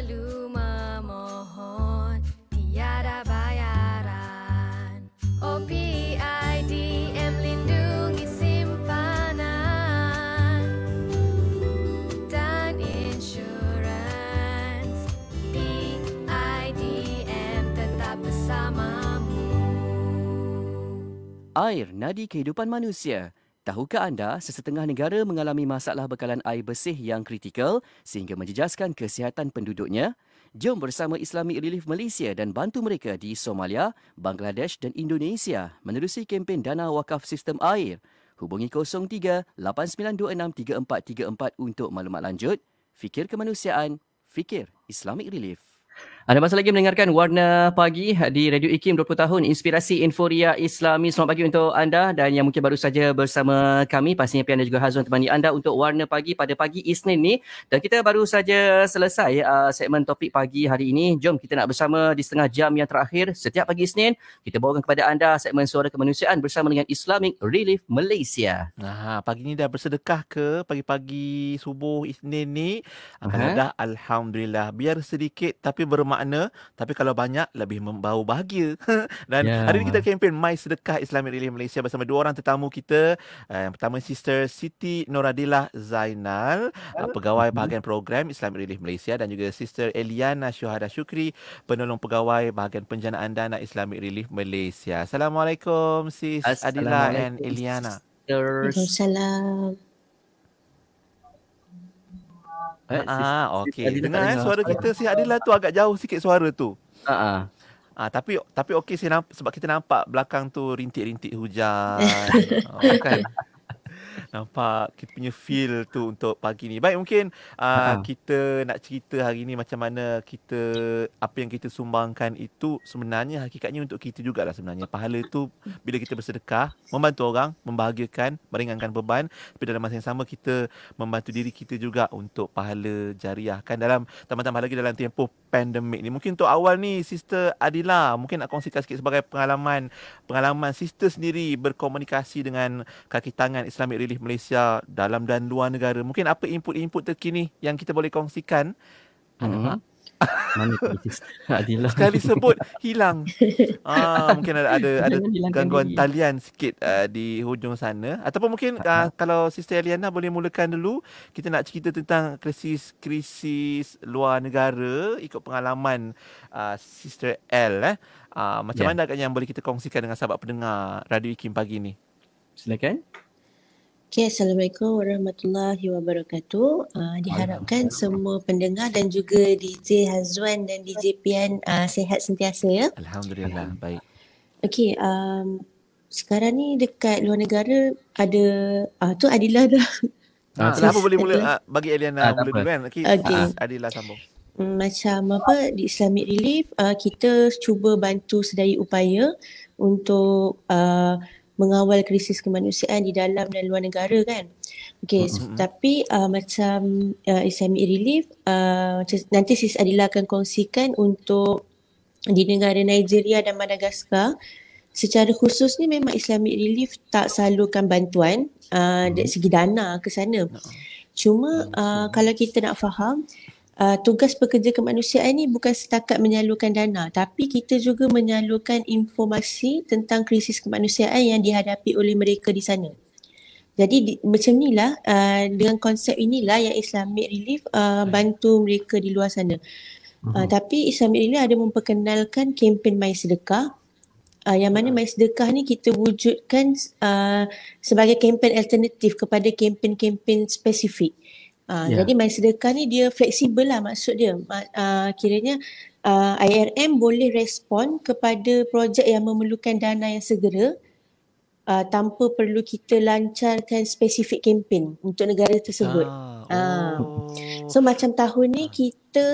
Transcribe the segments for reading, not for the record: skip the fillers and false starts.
selalu memohon tiada bayaran. OPIDM lindungi simpanan dan insurans. PIDM tetap bersamamu. Air, nadi kehidupan manusia. Tahukah anda, sesetengah negara mengalami masalah bekalan air bersih yang kritikal sehingga menjejaskan kesihatan penduduknya? Jom bersama Islamic Relief Malaysia dan bantu mereka di Somalia, Bangladesh dan Indonesia menerusi kempen dana wakaf sistem air. Hubungi 03 8926 3434 untuk maklumat lanjut. Fikir kemanusiaan, fikir Islamic Relief. Anda masih lagi mendengarkan Warna Pagi di Radio IKIM 20 tahun Inspirasi Inforia Islami. Selamat pagi untuk anda dan yang mungkin baru saja bersama kami. Pastinya Pian dan juga Hazwan temani anda untuk Warna Pagi pada pagi Isnin ni. Dan kita baru saja selesai segmen topik pagi hari ini. Jom kita nak bersama di setengah jam yang terakhir setiap pagi Isnin. Kita bawakan kepada anda segmen Suara Kemanusiaan bersama dengan Islamic Relief Malaysia. Pagi ni dah bersedekah ke? Pagi-pagi subuh Isnin ni akan ada Alhamdulillah. Biar sedikit tapi bermakna, tapi kalau banyak lebih membau bahagia. Dan hari ini kita kempen My Sedekah Islamic Relief Malaysia bersama dua orang tetamu kita. Yang pertama Sister Siti Noradillah Zainal, pegawai bahagian program Islamic Relief Malaysia, dan juga Sister Eliana Syuhada Syukri, penolong pegawai bahagian penjanaan dana Islamic Relief Malaysia. Assalamualaikum Sis Adila and Eliana. Waalaikumsalam. Okey. Dengar suara kita si Adila tu agak jauh sikit suara tu. Tapi okey sebab kita nampak belakang tu rintik-rintik hujan. Kan? Nampak kita punya feel tu untuk pagi ni. Baik, mungkin kita nak cerita hari ni macam mana apa yang kita sumbangkan itu sebenarnya hakikatnya untuk kita jugalah sebenarnya. Pahala tu bila kita bersedekah, membantu orang, membahagiakan, meringankan beban. Tapi dalam masa yang sama kita membantu diri kita juga untuk pahala jariah. Kan tambah-tambah lagi dalam tempoh pandemik ni. Mungkin untuk awal ni Sister Adila mungkin nak kongsikan sikit sebagai pengalaman Sister sendiri berkomunikasi dengan kaki tangan Islamic Relief Malaysia dalam dan luar negara. Mungkin apa input-input terkini yang kita boleh kongsikan? Mana Adila? Sekali sebut hilang. Mungkin ada gangguan talian sikit di hujung sana. Ataupun mungkin kalau Sister Eliana boleh mulakan dulu, kita nak cerita tentang krisis luar negara ikut pengalaman Sister L. Macam mana agaknya yang boleh kita kongsikan dengan sahabat pendengar Radio IKIM pagi ni? Silakan. Okay, Assalamualaikum warahmatullahi wabarakatuh. Diharapkan semua pendengar dan juga DJ Hazwan dan DJ Pian sihat sentiasa ya. Alhamdulillah, baik. Okay, sekarang ni dekat luar negara ada, tu Adila dah. Kenapa boleh mula bagi Eliana mula dulu kan? Okay. Adila sambung. Macam di Islamic Relief, kita cuba bantu sedaya upaya untuk mengawal krisis kemanusiaan di dalam dan luar negara kan. Okey, tapi macam Islamic Relief, nanti Sis Adila akan kongsikan untuk di negara Nigeria dan Madagaskar. Secara khusus ni memang Islamic Relief tak salurkan bantuan dari segi dana ke sana. Cuma kalau kita nak faham, tugas pekerja kemanusiaan ni bukan setakat menyalurkan dana, tapi kita juga menyalurkan informasi tentang krisis kemanusiaan yang dihadapi oleh mereka di sana. Jadi macam inilah, dengan konsep inilah yang Islamic Relief bantu mereka di luar sana. Tapi Islamic Relief ada memperkenalkan kempen My Sedekah, yang mana My Sedekah ni kita wujudkan sebagai kempen alternatif kepada kempen-kempen spesifik. Jadi My Sedekah ni dia fleksibel lah, maksud dia. Kiranya IRM boleh respon kepada projek yang memerlukan dana yang segera tanpa perlu kita lancarkan spesifik kempen untuk negara tersebut. So macam tahun ni kita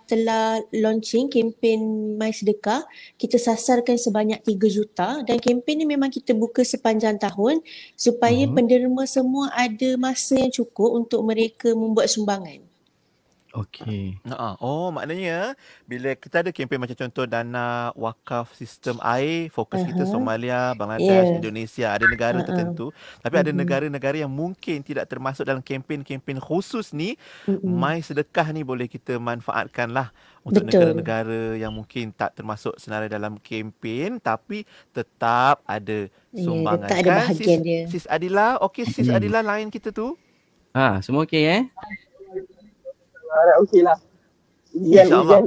telah launching kempen My Sedekah. Kita sasarkan sebanyak 3 juta dan kempen ni memang kita buka sepanjang tahun supaya penderma semua ada masa yang cukup untuk mereka membuat sumbangan. Okey. Oh, maknanya bila kita ada kempen macam contoh dana wakaf sistem air, fokus kita Somalia, Bangladesh, Indonesia, ada negara tertentu. Tapi ada negara-negara yang mungkin tidak termasuk dalam kempen-kempen khusus ni. My Sedekah ni boleh kita manfaatkan lah untuk negara-negara yang mungkin tak termasuk senarai dalam kempen tapi tetap ada sumbangan. Tetap ada bahagian dia. Sis Adila, okey Sis Adila line kita tu? Semua okey Okey lah. InsyaAllah.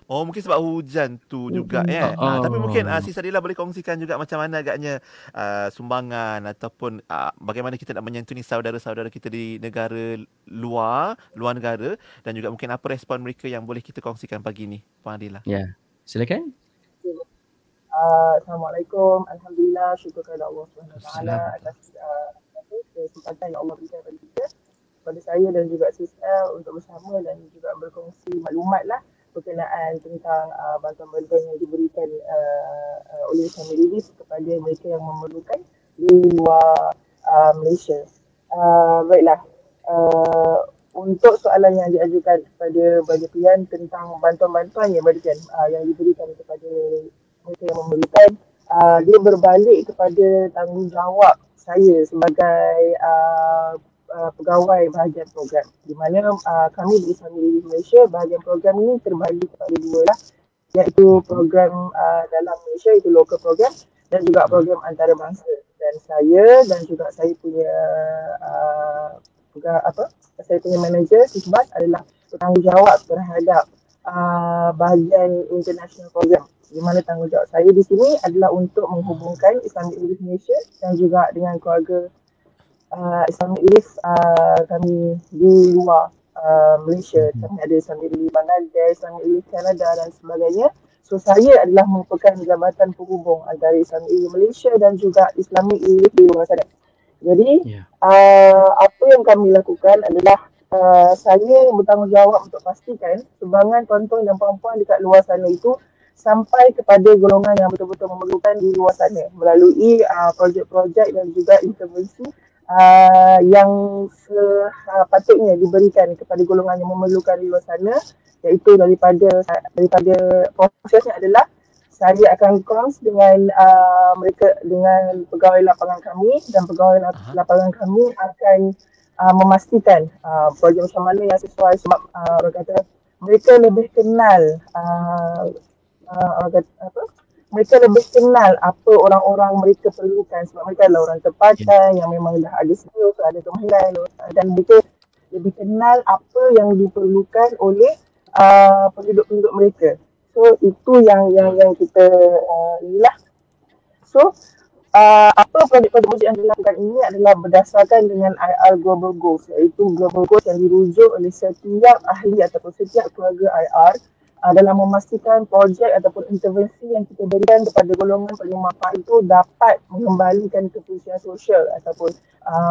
Oh, mungkin sebab hujan tu juga tapi mungkin Sis Adila boleh kongsikan juga macam mana agaknya sumbangan ataupun bagaimana kita nak menyantuni saudara-saudara kita di negara luar negara dan juga mungkin apa respon mereka yang boleh kita kongsikan pagi ni, Puan Adila. Ya, silakan. Assalamualaikum. Alhamdulillah, syukur kepada Allah SWT atas kesempatan yang Allah berikan kepada kita, kepada saya dan juga Sis El untuk bersama dan juga berkongsi maklumat lah berkenaan tentang bantuan-bantuan yang diberikan oleh Islamic Relief kepada mereka yang memerlukan di luar Malaysia. Baiklah, untuk soalan yang diajukan kepada Baja Pian tentang bantuan-bantuan yang diberikan kepada mereka yang memerlukan, dia berbalik kepada tanggungjawab saya sebagai pegawai bahagian program, di mana kami di Islamic Relief Malaysia, bahagian program ini terbagi kepada dua lah, iaitu program dalam Malaysia, itu local program, dan juga program antarabangsa. Dan saya juga saya punya saya punya manager Sisbas adalah bertanggungjawab terhadap bahagian international program, di mana tanggungjawab saya di sini adalah untuk menghubungkan Islamic Relief Malaysia dan juga dengan keluarga Islamic Relief kami di luar Malaysia. Kami ada Islamic Relief Bangladesh, Islamic Relief Canada dan sebagainya. So saya adalah merupakan jabatan penghubung antara Islamic Relief Malaysia dan juga Islamic Relief di luar sana. Jadi apa yang kami lakukan adalah saya bertanggungjawab untuk pastikan sumbangan tuan-tuan dan puan-puan dekat luar sana itu sampai kepada golongan yang betul-betul memerlukan di luar sana melalui projek-projek dan juga intervensi yang sepatutnya diberikan kepada golongan yang memerlukan di luar sana, iaitu daripada prosesnya adalah saya akan kons dengan mereka, dengan pegawai lapangan kami, dan pegawai lapangan kami akan memastikan projek macam mana yang sesuai, sebab orang kata mereka lebih kenal mereka lebih kenal apa orang-orang mereka perlukan, sebab mereka adalah orang tempatan yang memang dah ada skill, ada kemahiran, dan mereka lebih kenal apa yang diperlukan oleh penduduk-penduduk mereka. So itu yang kita inilah. So apa projek-projek yang dilakukan ini adalah berdasarkan dengan IR Global Goals, iaitu Global Goals yang dirujuk oleh setiap ahli ataupun setiap keluarga IR dalam memastikan projek ataupun intervensi yang kita berikan kepada golongan penerima manfaat itu dapat mengembalikan kepusian sosial ataupun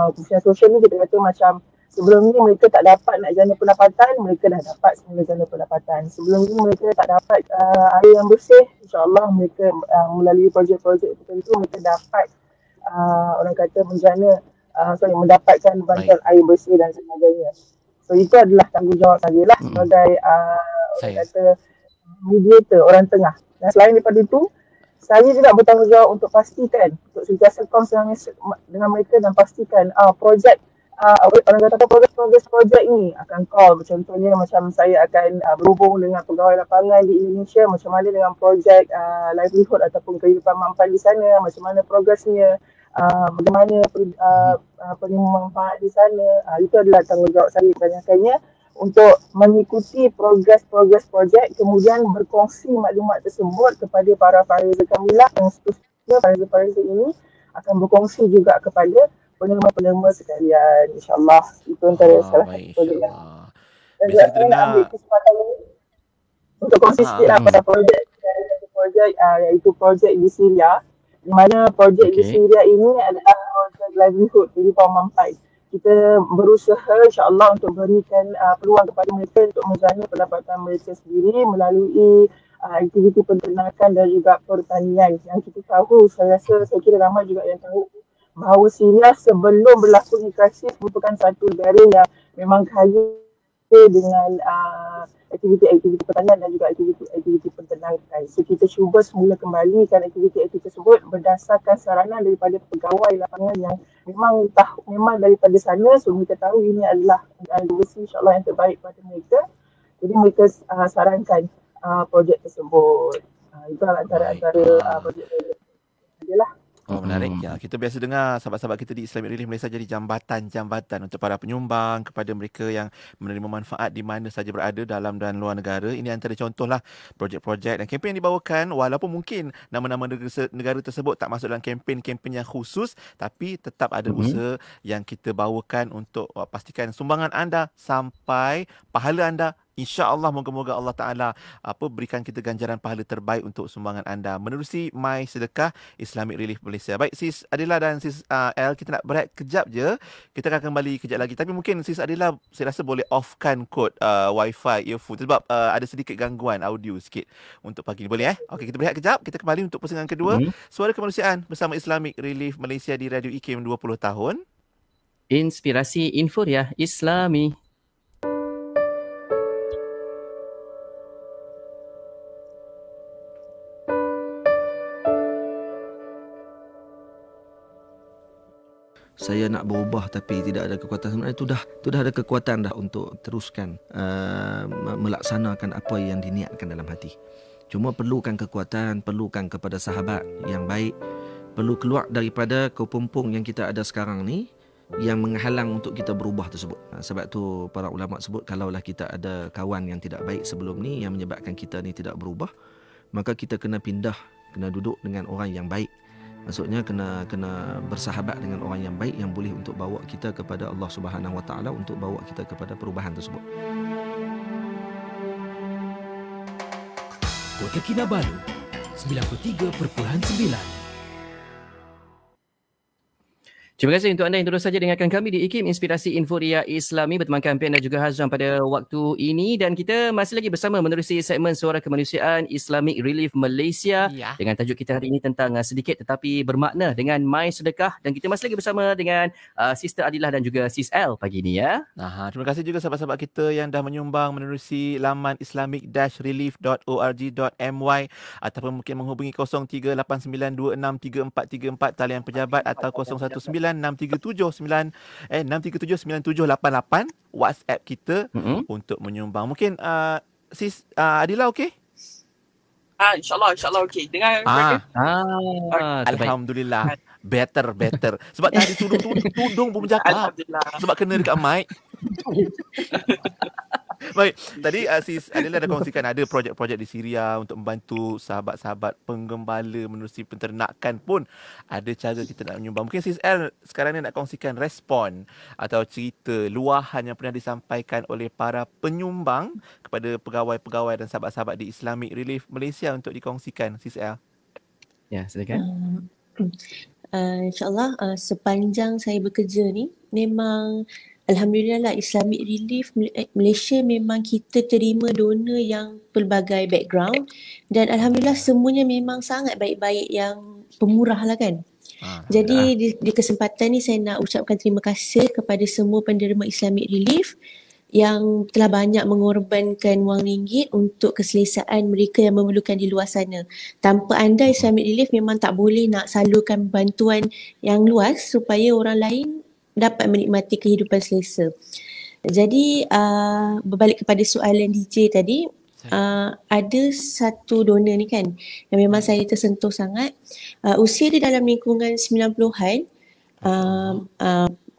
kepusian sosial ni kita kata macam sebelum ni mereka tak dapat nak jana pendapatan, mereka dah dapat semula jana pendapatan. Sebelum ni mereka tak dapat air yang bersih, insyaAllah mereka melalui projek-projek tertentu mereka dapat orang kata mendapatkan bantuan air bersih dan sebagainya. So itu adalah tanggungjawab saya lah sebagai orang kata mediator, orang tengah. Dan selain daripada itu, saya juga bertanggungjawab untuk pastikan, untuk sentiasa kons dengan mereka dan pastikan projek orang kata progres projek ini akan call. Contohnya macam saya akan berhubung dengan pegawai lapangan di Indonesia, macam mana dengan projek livelihood ataupun kehidupan mampan di sana, macam mana progresnya, bagaimana penerima manfaat di sana. Itu adalah tanggungjawab saya kebanyakannya untuk mengikuti progres projek, kemudian berkongsi maklumat tersebut kepada para farizer kami lah, yang seterusnya farizer ini akan berkongsi juga kepada penerima-penerima sekalian, insyaAllah. Itu antara salah satu projek yang dan juga saya nak ambil kesempatan ini untuk kongsi sikit lah pada projek iaitu projek di Syria, di mana projek di Syria ini adalah projek livelihood, jadi manfaat. Kita berusaha insyaAllah untuk berikan peluang kepada mereka untuk menjana pendapatan mereka sendiri melalui aktiviti penternakan dan juga pertanian. Yang kita tahu, saya kira ramai juga yang tahu bahawa Syria sebelum berlakunya krisis merupakan satu negara yang memang kaya dengan aktiviti-aktiviti pertanian dan juga aktiviti-aktiviti penternakan. So kita cuba semula kembalikan aktiviti-aktiviti tersebut berdasarkan saranan daripada pegawai lapangan yang memang daripada sana, so mereka tahu ini adalah universiti insyaAllah yang terbaik pada mereka. Jadi mereka sarankan projek tersebut. Itu antara projek-projek adalah. Oh, menarik. Ya, kita biasa dengar sahabat-sahabat kita di Islamic Relief Malaysia jadi jambatan-jambatan untuk para penyumbang kepada mereka yang menerima manfaat di mana saja berada dalam dan luar negara. Ini antara contohlah projek-projek dan kempen yang dibawakan, walaupun mungkin nama-nama negara tersebut tak masuk dalam kempen-kempen yang khusus, tapi tetap ada usaha yang kita bawakan untuk pastikan sumbangan anda sampai pahala anda. InsyaAllah moga-moga Allah Ta'ala berikan kita ganjaran pahala terbaik untuk sumbangan anda menerusi My Sedekah Islamic Relief Malaysia. Baik Sis Adila dan Sis El, kita nak berehat kejap je. Kita akan kembali kejap lagi. Tapi mungkin Sis Adila saya rasa boleh offkan kod Wi-Fi earphone sebab ada sedikit gangguan audio sikit untuk pagi ni. Boleh Okey, kita berehat kejap. Kita kembali untuk persengan kedua. Suara Kemanusiaan bersama Islamic Relief Malaysia di Radio IKIM 20 tahun. Inspirasi Inforia Islami. Saya nak berubah tapi tidak ada kekuatan. Sebenarnya itu dah ada kekuatan dah untuk teruskan melaksanakan apa yang diniatkan dalam hati. Cuma perlukan kekuatan, perlukan kepada sahabat yang baik, perlu keluar daripada kepompong yang kita ada sekarang ni yang menghalang untuk kita berubah tersebut. Sebab tu para ulama sebut kalaulah kita ada kawan yang tidak baik sebelum ni yang menyebabkan kita ni tidak berubah, maka kita kena pindah, kena duduk dengan orang yang baik. Maksudnya kena bersahabat dengan orang yang baik yang boleh untuk bawa kita kepada Allah Subhanahu Wa Taala, untuk bawa kita kepada perubahan tersebut. Kota Kinabalu 93.9. Terima kasih untuk anda yang terus saja dengarkan kami di IKIM Inspirasi Inforia Islami bersama Kampian dan juga Hazram pada waktu ini, dan kita masih lagi bersama menerusi segmen Suara Kemanusiaan Islamic Relief Malaysia dengan tajuk kita hari ini tentang sedikit tetapi bermakna dengan My Sedekah, dan kita masih lagi bersama dengan Sister Adilah dan juga Sis El pagi ini ya. Terima kasih juga sahabat-sahabat kita yang dah menyumbang menerusi laman islamic-relief.org.my ataupun mungkin menghubungi 0389263434 talian pejabat atau 019-637-978 WhatsApp kita untuk menyumbang. Mungkin Sis Adila okey? InsyaAllah okey. Dengar Alhamdulillah. Better. Sebab tadi tudung pun bercakap. Sebab kena dekat mic. Baik, tadi Sis Adila dah kongsikan ada projek-projek di Syria untuk membantu sahabat-sahabat penggembala menerusi penternakan pun ada cara kita nak menyumbang. Mungkin Sis El sekarang ni nak kongsikan respon atau cerita luahan yang pernah disampaikan oleh para penyumbang kepada pegawai-pegawai dan sahabat-sahabat di Islamic Relief Malaysia untuk dikongsikan, Sis El. Ya, silakan. InsyaAllah sepanjang saya bekerja ni memang Alhamdulillah lah, Islamic Relief Malaysia memang kita terima donor yang pelbagai background, dan Alhamdulillah semuanya memang sangat baik-baik yang pemurah lah kan. Jadi di kesempatan ni saya nak ucapkan terima kasih kepada semua penderma Islamic Relief yang telah banyak mengorbankan wang ringgit untuk keselesaan mereka yang memerlukan di luar sana. Tanpa anda, Islamic Relief memang tak boleh nak salurkan bantuan yang luas supaya orang lain dapat menikmati kehidupan selesa. Jadi berbalik kepada soalan DJ tadi, ada satu donor ni kan yang memang saya tersentuh sangat. Usia dia dalam lingkungan 90-an,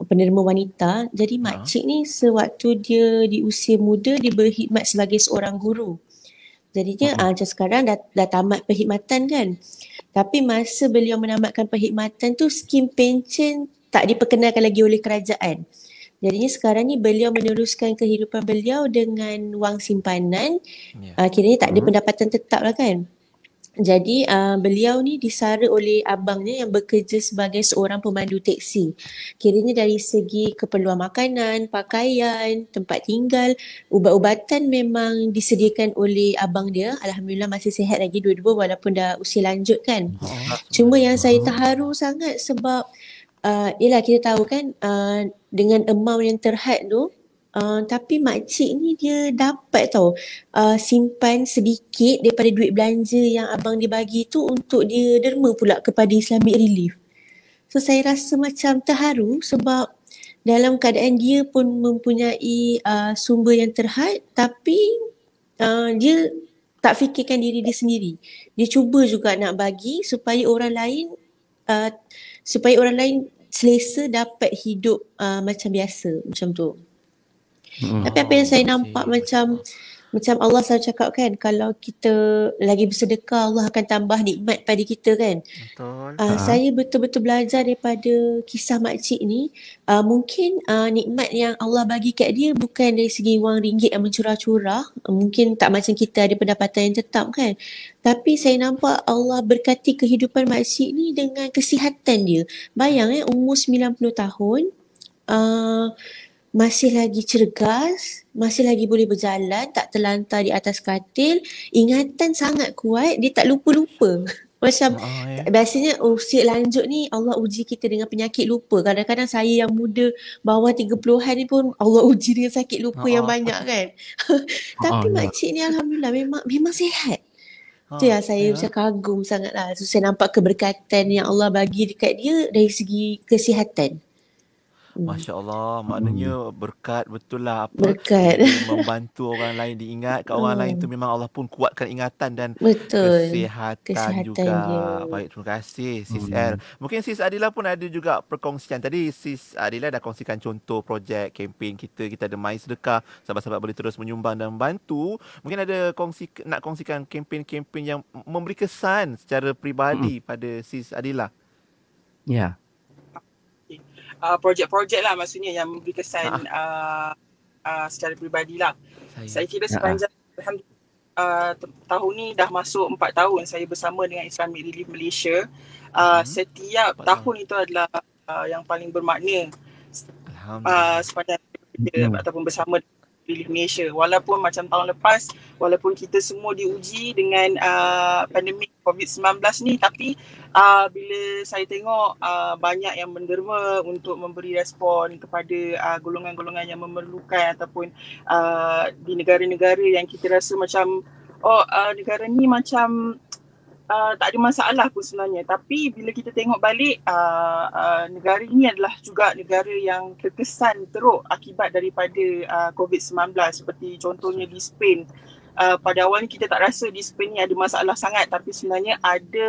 penerima wanita. Jadi makcik ni sewaktu dia di usia muda dia berkhidmat sebagai seorang guru. Jadi dia macam sekarang dah tamat perkhidmatan kan. Tapi masa beliau menamatkan perkhidmatan tu, skim pencen tak diperkenalkan lagi oleh kerajaan. Jadinya sekarang ni beliau meneruskan kehidupan beliau dengan wang simpanan. Kiranya tak ada pendapatan tetap lah kan. Jadi beliau ni disara oleh abangnya yang bekerja sebagai seorang pemandu teksi. Kiranya dari segi keperluan makanan, pakaian, tempat tinggal, ubat-ubatan memang disediakan oleh abang dia. Alhamdulillah masih sihat lagi dua-dua walaupun dah usia lanjut kan. Cuma yang saya terharu sangat sebab yelah kita tahu kan dengan amount yang terhad tu Tapi makcik ni dia dapat tau simpan sedikit daripada duit belanja yang abang dia bagi tu untuk dia derma pula kepada Islamic Relief. So saya rasa macam terharu sebab dalam keadaan dia pun mempunyai sumber yang terhad, tapi dia tak fikirkan diri dia sendiri. Dia cuba juga nak bagi supaya orang lain selesa dapat hidup macam biasa, macam tu. Tapi apa yang saya nampak macam Allah selalu cakap kan, kalau kita lagi bersedekah, Allah akan tambah nikmat pada kita kan. Betul. Saya betul-betul belajar daripada kisah makcik ni. Mungkin nikmat yang Allah bagi kat dia bukan dari segi wang ringgit yang mencurah-curah. Mungkin tak macam kita ada pendapatan yang tetap kan. Tapi saya nampak Allah berkati kehidupan makcik ni dengan kesihatan dia. Bayang umur 90 tahun. Masih lagi cergas, masih lagi boleh berjalan, tak terlantar di atas katil, ingatan sangat kuat, dia tak lupa-lupa. Macam biasanya usia lanjut ni Allah uji kita dengan penyakit lupa. Kadang-kadang saya yang muda bawah 30-an ni pun Allah uji dengan sakit lupa yang banyak kan. Tapi makcik ni alhamdulillah memang sihat. Tu yang saya macam kagum sangat lah. So, saya nampak keberkatan yang Allah bagi dekat dia dari segi kesihatan. Masya Allah, maknanya berkat betul lah apa berkat. Membantu orang lain, diingat kat orang lain tu memang Allah pun kuatkan ingatan dan kesihatan juga dia. Baik, terima kasih Sis El. Mungkin Sis Adila pun ada juga perkongsian. Tadi Sis Adila dah kongsikan contoh projek kempen kita ada Mai Sedekah, sahabat-sahabat boleh terus menyumbang dan membantu. Mungkin ada nak kongsikan kempen-kempen yang memberi kesan secara peribadi pada Sis Adila. Ya. Projek-projek lah maksudnya yang memberi kesan secara peribadi lah. Saya kira sepanjang tahun ni dah masuk 4 tahun saya bersama dengan Islamic Relief Malaysia. Setiap tahun itu adalah yang paling bermakna sepanjang ataupun bersama Relief Malaysia. Walaupun macam tahun lepas, walaupun kita semua diuji dengan pandemik COVID-19 ni, tapi bila saya tengok banyak yang menderma untuk memberi respon kepada golongan-golongan yang memerlukan ataupun di negara-negara yang kita rasa macam negara ni macam tak ada masalah pun sebenarnya. Tapi bila kita tengok balik negara ini adalah juga negara yang terkesan teruk akibat daripada COVID-19, seperti contohnya di Spain. Pada awalnya kita tak rasa di Spain ni ada masalah sangat, tapi sebenarnya ada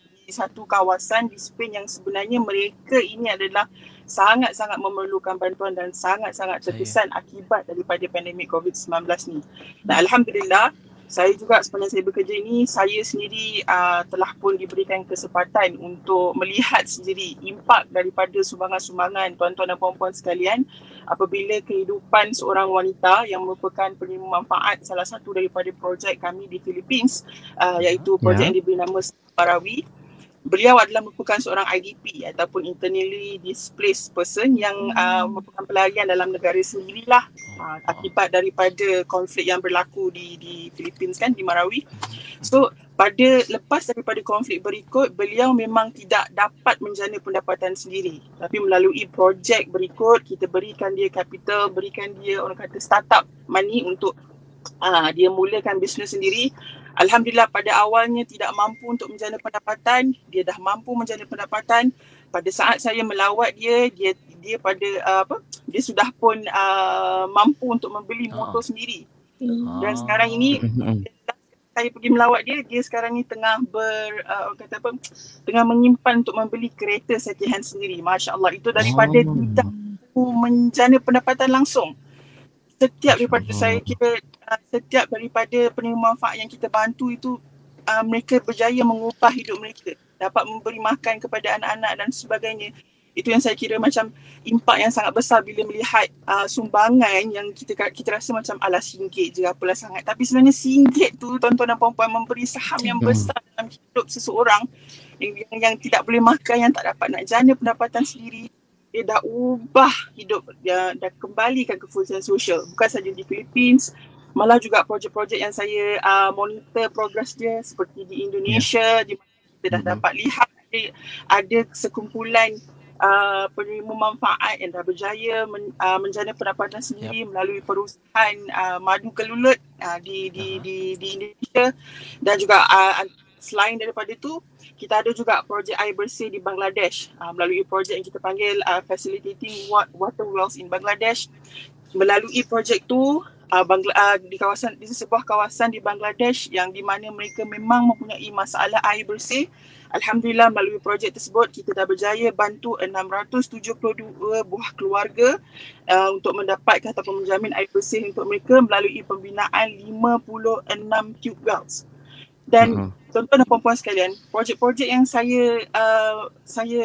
di satu kawasan di Spain yang sebenarnya mereka ini adalah sangat-sangat memerlukan bantuan dan sangat-sangat terkesan akibat daripada pandemik COVID-19 ni. Dan alhamdulillah, saya juga sepanjang saya bekerja ini, saya sendiri telah pun diberikan kesempatan untuk melihat sendiri impak daripada sumbangan-sumbangan tuan-tuan dan puan-puan sekalian apabila kehidupan seorang wanita yang merupakan penerima manfaat salah satu daripada projek kami di Philippines, iaitu projek yang diberi nama Marawi. Beliau adalah merupakan seorang IDP ataupun internally displaced person yang merupakan pelarian dalam negara sendirilah akibat daripada konflik yang berlaku di Philippines kan, di Marawi. So lepas daripada konflik berikut, beliau memang tidak dapat menjana pendapatan sendiri. Tapi melalui projek berikut, kita berikan dia capital, berikan dia orang kata startup money untuk dia mulakan bisnes sendiri. Alhamdulillah, pada awalnya tidak mampu untuk menjana pendapatan, dia dah mampu menjana pendapatan. Pada saat saya melawat dia dia sudah pun mampu untuk membeli motor sendiri. Dan sekarang ini saya pergi melawat dia sekarang ni tengah tengah menyimpan untuk membeli kereta second hand sendiri. Masya-Allah, itu daripada tidak menjana pendapatan langsung. Setiap daripada penerima manfaat yang kita bantu itu, mereka berjaya mengubah hidup mereka, dapat memberi makan kepada anak-anak dan sebagainya. Itu yang saya kira macam impak yang sangat besar bila melihat sumbangan yang kita rasa macam RM1 je apalah sangat. Tapi sebenarnya RM1 tu tuan-tuan dan puan-puan memberi saham yang besar dalam hidup seseorang yang tidak boleh makan, yang tak dapat nak jana pendapatan sendiri. Dia dah ubah hidup, dia dah kembalikan ke fungsian sosial. Bukan saja di Philippines, malah juga projek-projek yang saya monitor progress dia seperti di Indonesia, di mana kita dah dapat lihat ada sekumpulan penerima manfaat yang dah berjaya menjana pendapatan sendiri melalui perusahaan madu kelulut di Indonesia. Dan juga selain daripada itu, kita ada juga projek air bersih di Bangladesh melalui projek yang kita panggil Facilitating Water Wells in Bangladesh. Melalui projek tu di sebuah kawasan di Bangladesh yang di mana mereka memang mempunyai masalah air bersih. Alhamdulillah, melalui projek tersebut kita dah berjaya bantu 672 buah keluarga untuk mendapatkan ataupun menjamin air bersih untuk mereka melalui pembinaan 56 tube wells. Dan tuan-tuan dan puan-puan sekalian, projek-projek yang saya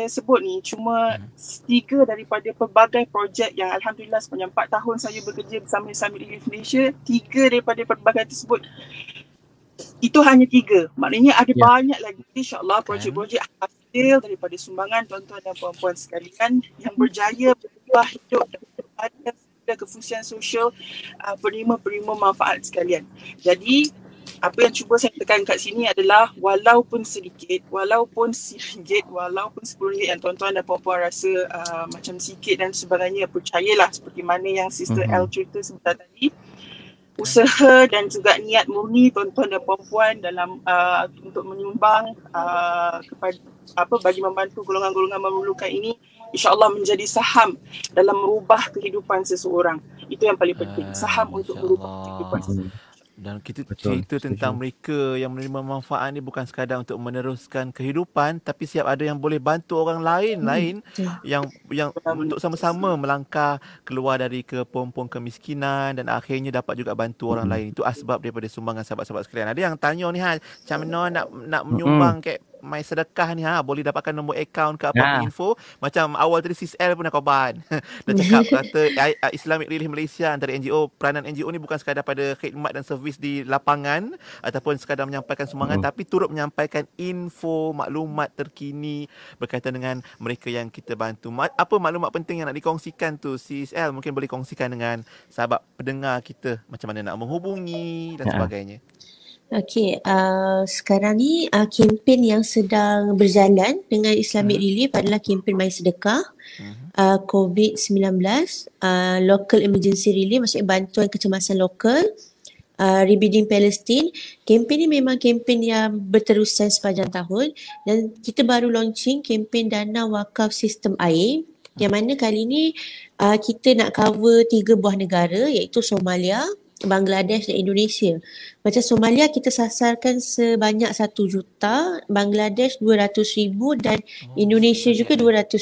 sebut ni cuma 3 daripada pelbagai projek yang alhamdulillah sepanjang 4 tahun saya bekerja bersama Islamic Relief Malaysia. 3 daripada pelbagai tersebut itu hanya 3. Maknanya ada banyak lagi insya-Allah projek-projek hasil daripada sumbangan tuan-tuan dan puan-puan sekalian yang berjaya berubah hidup dan kefungsian sosial penerima-penerima manfaat sekalian. Jadi apa yang cuba saya tekan kat sini adalah walaupun sedikit, walaupun RM1, walaupun RM10 yang tuan-tuan dan puan-puan rasa macam sikit dan sebagainya, percayalah seperti mana yang Sister L cerita sebentar tadi, usaha dan juga niat murni tuan-tuan dan puan-puan dalam untuk menyumbang kepada bagi membantu golongan-golongan memerlukan ini, insya-Allah menjadi saham dalam merubah kehidupan seseorang. Itu yang paling penting, saham untuk merubah kehidupan seseorang. Dan kita cerita tentang mereka yang menerima manfaat ni bukan sekadar untuk meneruskan kehidupan, tapi siap ada yang boleh bantu orang lain yang untuk sama-sama melangkah keluar dari kepompong kemiskinan dan akhirnya dapat juga bantu orang lain. Itu asbab daripada sumbangan sahabat-sahabat sekalian. Ada yang tanya ni macam mana nak menyumbang kat My Sedekah ni, boleh dapatkan nombor akaun ke apa info. Macam awal tadi Sis L pun dah korban. Dah cakap kata Islamic Relief Malaysia antara NGO, peranan NGO ni bukan sekadar pada khidmat dan servis di lapangan ataupun sekadar menyampaikan sumbangan, tapi turut menyampaikan info, maklumat terkini berkaitan dengan mereka yang kita bantu. Apa maklumat penting yang nak dikongsikan tu Sis L? Mungkin boleh kongsikan dengan sahabat pendengar kita, macam mana nak menghubungi dan sebagainya. Okey, sekarang ni kempen yang sedang berjalan dengan Islamic Relief adalah kempen My Sedekah COVID-19, Local Emergency Relief, maksudnya bantuan kecemasan lokal, Rebuilding Palestine. Kempen ni memang kempen yang berterusan sepanjang tahun dan kita baru launching kempen dana wakaf sistem air yang mana kali ni kita nak cover 3 buah negara iaitu Somalia, Bangladesh dan Indonesia. Macam Somalia kita sasarkan sebanyak 1 juta, Bangladesh 200,000 dan Indonesia juga 200,000.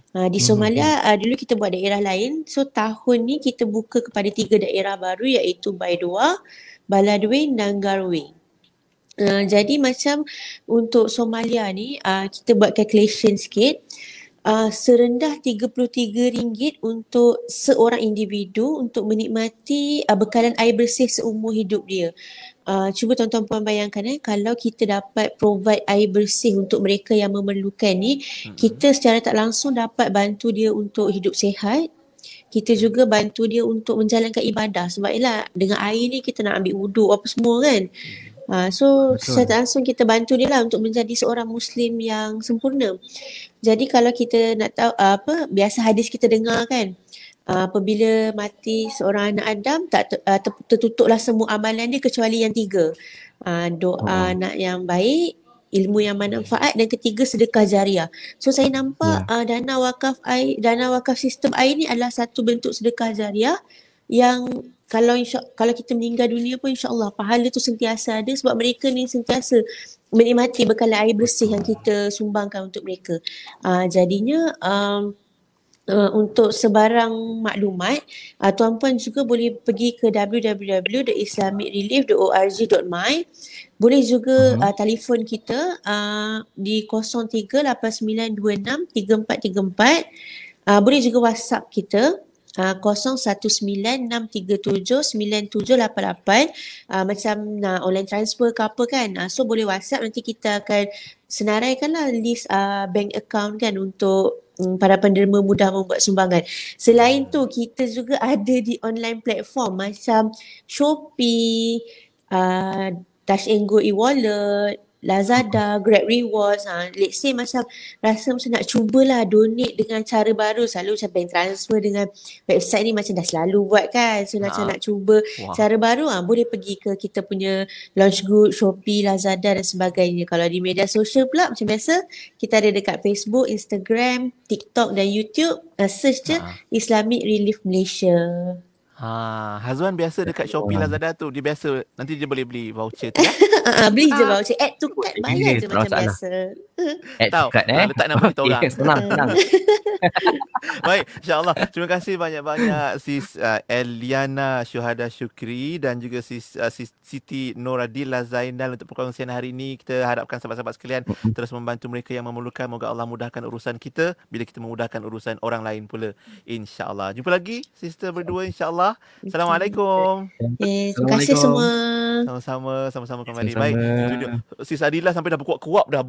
Di Somalia dulu kita buat daerah lain. So tahun ni kita buka kepada 3 daerah baru iaitu Baidoa, Baladwin dan Garwe. Jadi macam untuk Somalia ni kita buat calculation sikit. Serendah RM33 untuk seorang individu untuk menikmati bekalan air bersih seumur hidup dia. Cuba tuan-tuan puan bayangkan kalau kita dapat provide air bersih untuk mereka yang memerlukan ni, kita secara tak langsung dapat bantu dia untuk hidup sihat. Kita juga bantu dia untuk menjalankan ibadah. Sebab ialah dengan air ni kita nak ambil wuduk apa semua kan. So secara tak langsung kita bantu dia lah untuk menjadi seorang Muslim yang sempurna. Jadi kalau kita nak tahu biasa hadis kita dengar kan, apabila mati seorang anak Adam tertutuplah semua amalan dia kecuali yang 3. Doa anak yang baik, ilmu yang bermanfaat dan ketiga sedekah jariah. So saya nampak dana wakaf sistem air ni adalah satu bentuk sedekah jariah yang kalau kita meninggal dunia pun insya-Allah pahala tu sentiasa ada sebab mereka ni sentiasa menikmati bekalan air bersih yang kita sumbangkan untuk mereka. Jadinya untuk sebarang maklumat, tuan-puan juga boleh pergi ke www.islamicrelief.org.my. Boleh juga telefon kita di 0389263434. Boleh juga WhatsApp kita 0196379788. Macam nak online transfer ke apa kan, so boleh WhatsApp, nanti kita akan senaraikanlah list bank account kan untuk para penderma mudah membuat sumbangan. Selain tu kita juga ada di online platform macam Shopee, Touch and Go e-wallet, Lazada, Grab Rewards, let's say macam rasa macam nak cubalah donate dengan cara baru, selalu macam bank transfer dengan website ni macam dah selalu buat kan, so macam nak cuba cara baru, boleh pergi ke kita punya launch group, Shopee, Lazada dan sebagainya. Kalau di media sosial pula macam biasa, kita ada dekat Facebook, Instagram, TikTok dan YouTube, search je Islamic Relief Malaysia. Hazwan biasa dekat Shopee, Lazada tu, dia biasa nanti dia boleh beli voucher tu. Beli je voucher, add to cart, bayar je macam biasa. Add to cart letak nama kita orang. Senang. Baik, insyaAllah. Terima kasih banyak-banyak Sis Eliana Syuhada Syukri dan juga Sis Siti Noradila Zainal untuk perkongsian hari ini. Kita harapkan sahabat-sahabat sekalian terus membantu mereka yang memerlukan. Moga Allah mudahkan urusan kita bila kita memudahkan urusan orang lain pula, insyaAllah. Jumpa lagi sister berdua, insyaAllah. Assalamualaikum. Terima kasih semua. Sama-sama kembali. Baik, itu dia. Sis Adila sampai dah berkuap-kuap dah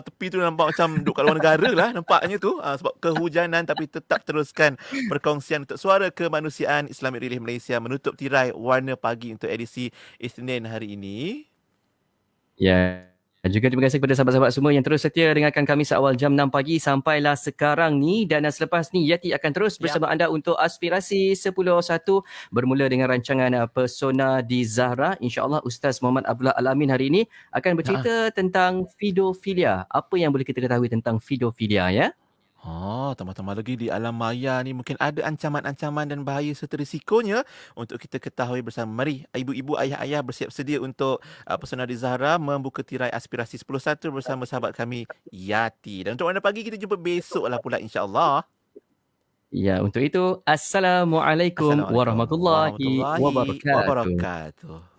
tepi tu nampak macam duduk kat luar negara lah nampaknya tu, sebab kehujanan, tapi tetap teruskan perkongsian untuk Suara Kemanusiaan Islamic Relief Malaysia menutup tirai Warna Pagi untuk edisi Isnin hari ini. Ya. Juga terima kasih kepada sahabat-sahabat semua yang terus setia dengarkan kami seawal jam 6 pagi sampailah sekarang ni. Dan selepas ni Yati akan terus bersama anda untuk Aspirasi 10.1 bermula dengan rancangan Persona di Zahra. InsyaAllah Ustaz Muhammad Abdullah Al-Amin hari ini akan bercerita tentang pedofilia. Apa yang boleh kita ketahui tentang pedofilia ya? Tambah-tambah lagi di alam maya ni mungkin ada ancaman-ancaman dan bahaya serta risikonya untuk kita ketahui bersama. Mari ibu-ibu, ayah-ayah bersiap sedia untuk Persona di Zahra membuka tirai Aspirasi 10.1 bersama sahabat kami Yati. Dan untuk Warna Pagi kita jumpa besok lah pula, insyaAllah. Ya, untuk itu Assalamualaikum warahmatullahi wabarakatuh.